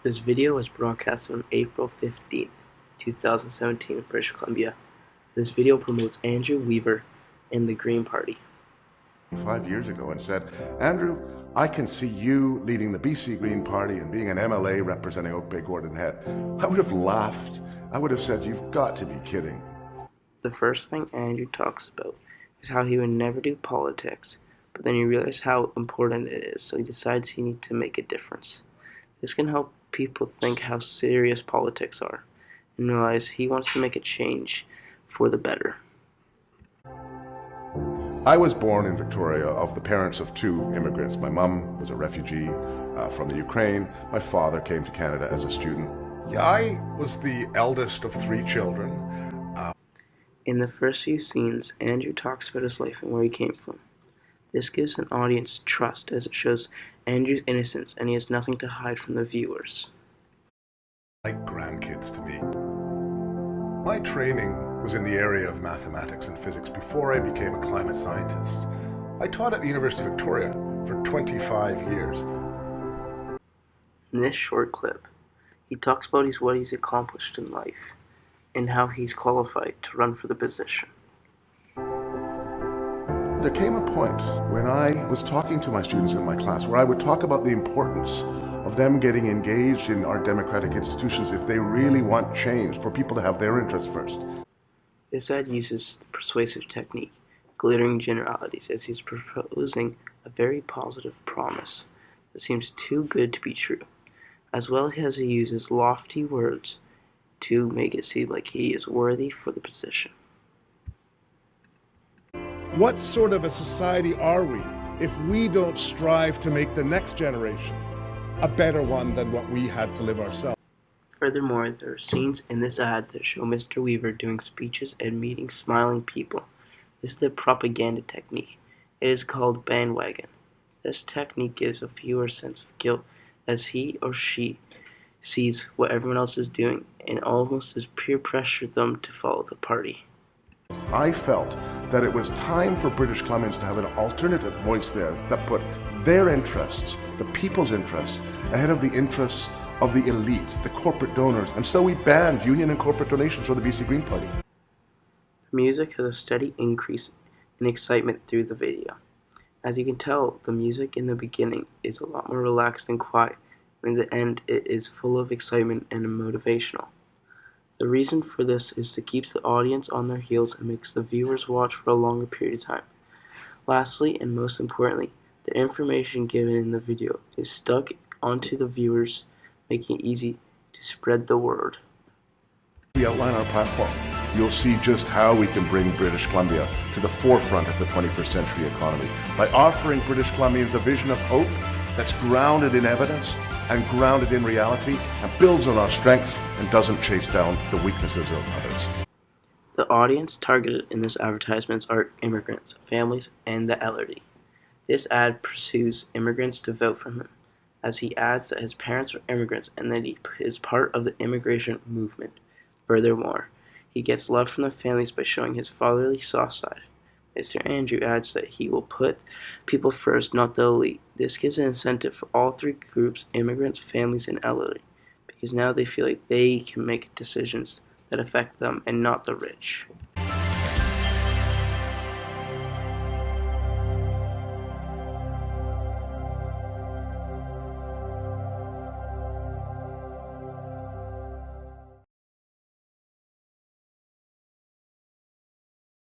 This video was broadcast on April 15th, 2017 in British Columbia. This video promotes Andrew Weaver and the Green Party. 5 years ago and said, Andrew, I can see you leading the BC Green Party and being an MLA representing Oak Bay Gordon Head. I would have laughed. I would have said, you've got to be kidding. The first thing Andrew talks about is how he would never do politics, but then he realizes how important it is, so he decides he needs to make a difference. This can help people think how serious politics are and realize he wants to make a change for the better. I was born in Victoria of the parents of two immigrants. My mum was a refugee from the Ukraine. My father came to Canada as a student. Yeah, I was the eldest of three children. In the first few scenes, Andrew talks about his life and where he came from. This gives an audience trust as it shows Andrew's innocence and he has nothing to hide from the viewers. Like grandkids to me. My training was in the area of mathematics and physics before I became a climate scientist. I taught at the University of Victoria for 25 years. In this short clip, he talks about what he's accomplished in life and how he's qualified to run for the position. There came a point when I was talking to my students in my class where I would talk about the importance of them getting engaged in our democratic institutions if they really want change, for people to have their interests first. This ad uses the persuasive technique, glittering generalities, as he's proposing a very positive promise that seems too good to be true, as well as he uses lofty words to make it seem like he is worthy for the position. What sort of a society are we if we don't strive to make the next generation a better one than what we had to live ourselves? Furthermore, there are scenes in this ad that show Mr. Weaver doing speeches and meeting smiling people. This is the propaganda technique. It is called bandwagon. This technique gives a viewer a sense of guilt as he or she sees what everyone else is doing and almost as peer pressure them to follow the party. I felt that it was time for British Columbians to have an alternative voice there that put their interests, the people's interests, ahead of the interests of the elite, the corporate donors, and so we banned union and corporate donations for the BC Green Party. The music has a steady increase in excitement through the video. As you can tell, the music in the beginning is a lot more relaxed and quiet, and in the end it is full of excitement and motivational. The reason for this is to keep the audience on their heels and makes the viewers watch for a longer period of time. Lastly, and most importantly, the information given in the video is stuck onto the viewers, making it easy to spread the word. We outline our platform. You'll see just how we can bring British Columbia to the forefront of the 21st century economy by offering British Columbians a vision of hope that's grounded in evidence and grounded in reality and builds on our strengths and doesn't chase down the weaknesses of others. The audience targeted in this advertisement are immigrants, families, and the elderly. This ad pursues immigrants to vote for him, as he adds that his parents are immigrants and that he is part of the immigration movement. Furthermore, he gets love from the families by showing his fatherly soft side. Mr. Andrew adds that he will put people first, not the elite. This gives an incentive for all three groups, immigrants, families, and elderly, because now they feel like they can make decisions that affect them and not the rich.